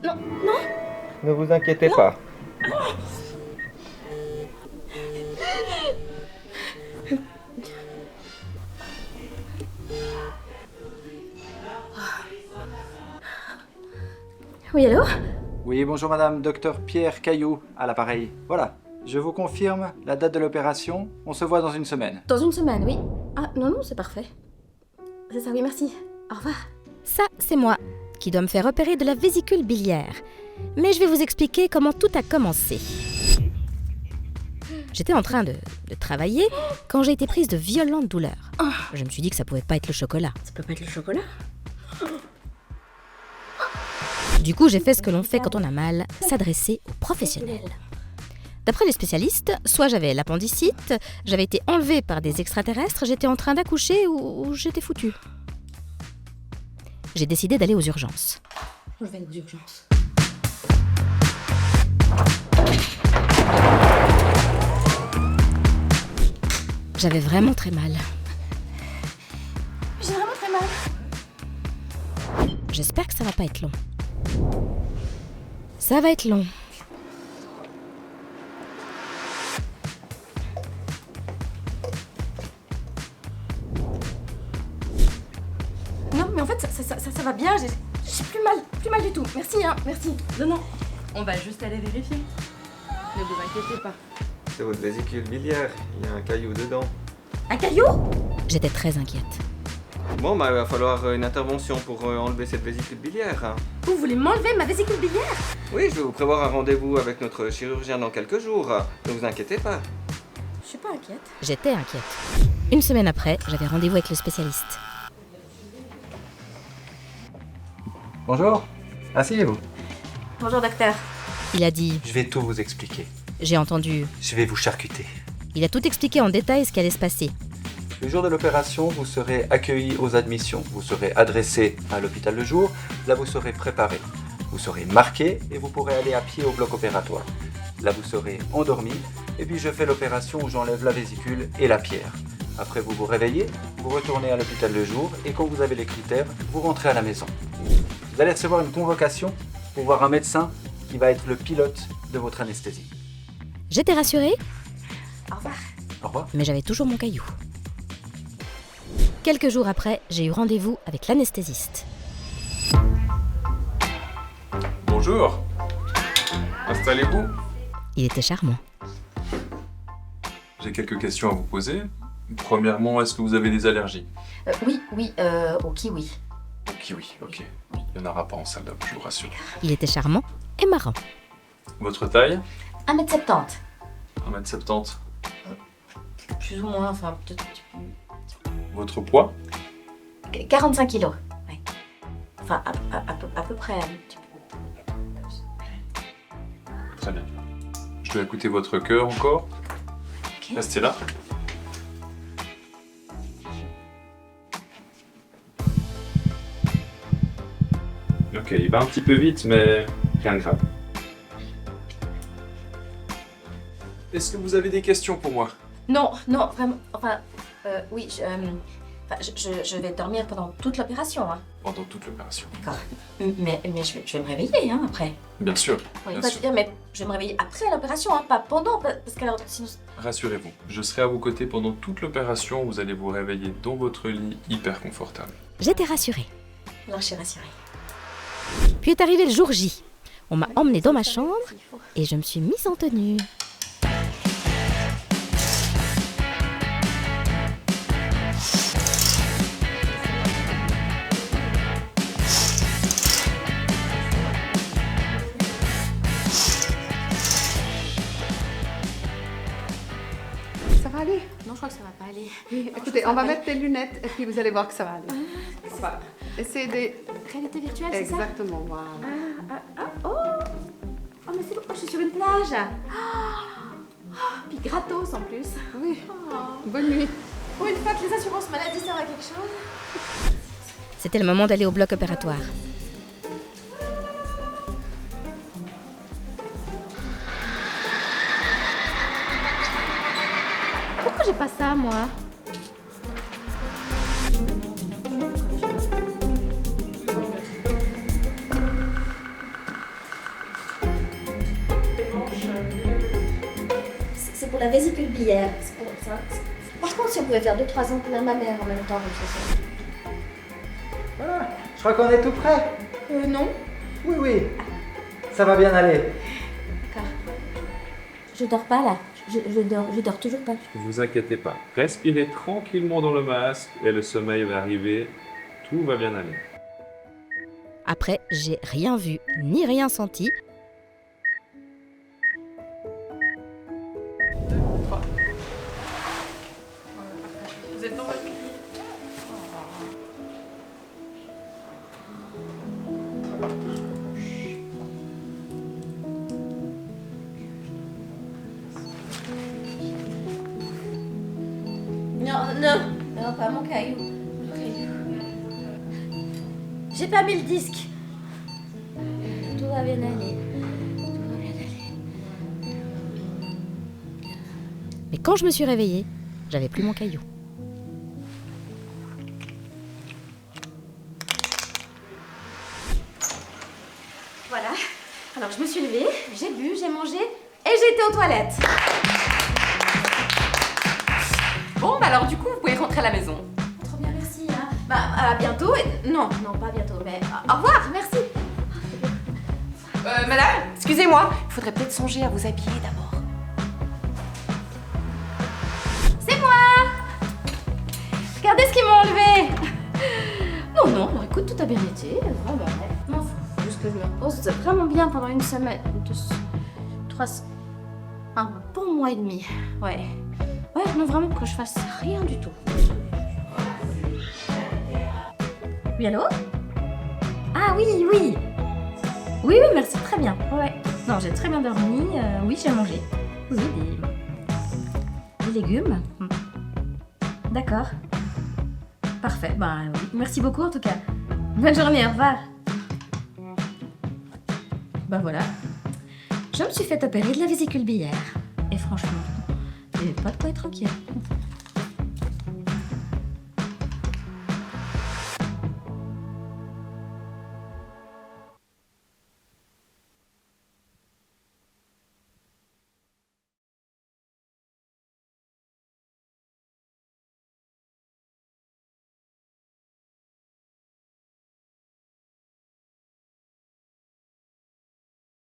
Non, non. Ne vous inquiétez pas. Oui, allô? Oui, bonjour madame, docteur Pierre Caillou à l'appareil. Voilà, je vous confirme la date de l'opération. On se voit dans une semaine. Dans une semaine, oui. Ah, non, non, c'est parfait. C'est ça, oui, merci. Au revoir. Ça, c'est moi, qui dois me faire opérer de la vésicule biliaire. Mais je vais vous expliquer comment tout a commencé. J'étais en train de travailler quand j'ai été prise de violentes douleurs. Je me suis dit que ça pouvait pas être le chocolat. Ça peut pas être le chocolat? Du coup, j'ai fait ce que l'on fait quand on a mal, s'adresser aux professionnels. D'après les spécialistes, soit j'avais l'appendicite, j'avais été enlevée par des extraterrestres, j'étais en train d'accoucher ou j'étais foutue. J'ai décidé d'aller aux urgences. Je vais aux urgences. J'avais vraiment très mal. J'ai vraiment très mal. J'espère que ça va pas être long. Ça va être long. Non, mais en fait, ça va bien. J'ai plus mal du tout. Merci, hein, merci. Non, non. On va juste aller vérifier. Ne vous inquiétez pas. C'est votre vésicule biliaire, il y a un caillou dedans. Un caillou? J'étais très inquiète. Bon, bah il va falloir une intervention pour enlever cette vésicule biliaire. Hein. Vous voulez m'enlever ma vésicule biliaire? Oui, je vais vous prévoir un rendez-vous avec notre chirurgien dans quelques jours. Ne vous inquiétez pas. Je suis pas inquiète. J'étais inquiète. Une semaine après, j'avais rendez-vous avec le spécialiste. Bonjour, asseyez-vous. Bonjour, docteur. Il a dit, Je vais tout vous expliquer. j'ai entendu, Je vais vous charcuter. il a tout expliqué en détail ce qui allait se passer. Le jour de l'opération, vous serez accueilli aux admissions. Vous serez adressé à l'hôpital le jour. Là, vous serez préparé. Vous serez marqué et vous pourrez aller à pied au bloc opératoire. Là, vous serez endormi. Et puis, je fais l'opération où j'enlève la vésicule et la pierre. Après, vous vous réveillez, vous retournez à l'hôpital le jour. Et quand vous avez les critères, vous rentrez à la maison. Vous allez recevoir une convocation pour voir un médecin qui va être le pilote de votre anesthésie. J'étais rassurée, Au revoir. Au revoir. mais j'avais toujours mon caillou. Quelques jours après, j'ai eu rendez-vous avec l'anesthésiste. Bonjour. Installez-vous. Il était charmant. J'ai quelques questions à vous poser. Premièrement, est-ce que vous avez des allergies? Oui, au kiwi. Au kiwi, ok. Il n'y en aura pas en salle d'op, je vous rassure. Il était charmant et marrant. Votre taille? 1m70. 1m70. Plus ou moins, enfin, peut-être Votre poids? 45 kilos. Ouais. Enfin, à peu près. Un petit peu. Très bien. Je dois écouter votre cœur encore. Ok. Restez là. Ok, il va un petit peu vite, mais rien de grave. Est-ce que vous avez des questions pour moi? Non, vraiment. Enfin, oui, je vais dormir pendant toute l'opération. Hein. Pendant toute l'opération. D'accord. Mais je vais me réveiller hein, après. Bien sûr, Oui, bien pas sûr. dire, mais je vais me réveiller après l'opération, hein, pas pendant, parce qu'alors sinon. Rassurez-vous, je serai à vos côtés pendant toute l'opération. Vous allez vous réveiller dans votre lit hyper confortable. J'étais rassurée. Non, je suis rassurée. Puis est arrivé le jour J. On m'a emmenée dans ma chambre et je me suis mise en tenue. Ça va aller? Non, je crois que ça va pas aller. Écoutez, on va mettre des lunettes et puis vous allez voir que ça va aller. Voilà. Essayez des... Réalité virtuelle, c'est ça? Exactement, voilà. Oh, mais c'est bon, je suis sur une plage. Puis gratos en plus. Oui. Bonne nuit. Pour une fois que les assurances maladie servent à quelque chose. C'était le moment d'aller au bloc opératoire. Pourquoi j'ai pas ça, moi? la vésicule biliaire. C'est pour ça. Par contre, si on pouvait faire 2-3 ans pour ma mère en même temps, comme ça. Voilà, je crois qu'on est tout prêt. Non. Oui, oui, ça va bien aller. D'accord. Je dors pas là. Je dors toujours pas. Ne vous inquiétez pas. Respirez tranquillement dans le masque et le sommeil va arriver. Tout va bien aller. Après, j'ai rien vu ni rien senti. Vous êtes dans votre lit. Non, pas mon caillou. J'ai pas mis le disque. Tout va bien aller. Mais quand je me suis réveillée, j'avais plus mon caillou. Voilà. Alors je me suis levée, j'ai bu, j'ai mangé et j'ai été aux toilettes. Bon, bah alors du coup, vous pouvez rentrer à la maison. Trop bien, merci. Hein. Bah, à bientôt et... Non, Pas bientôt, mais... au revoir, merci. Madame, excusez-moi, il faudrait peut-être songer à vous habiller d'abord. C'est moi. Regardez ce qu'ils m'ont enlevé. Non, écoute, tout a bien été, vraiment. Non, faut juste que je me repose vraiment bien pendant une semaine, 3... un bon mois et demi, ouais. Ouais, non, vraiment que je fasse rien du tout. Oui, allô? Ah oui. Oui, merci, très bien. Ouais. Non, j'ai très bien dormi. Oui, j'ai mangé. Oui, des légumes. D'accord. Parfait. Bah oui. Merci beaucoup en tout cas. Bonne journée, au revoir. Bah voilà. Je me suis fait opérer de la vésicule biliaire. Et franchement, j'ai pas de quoi être inquiet.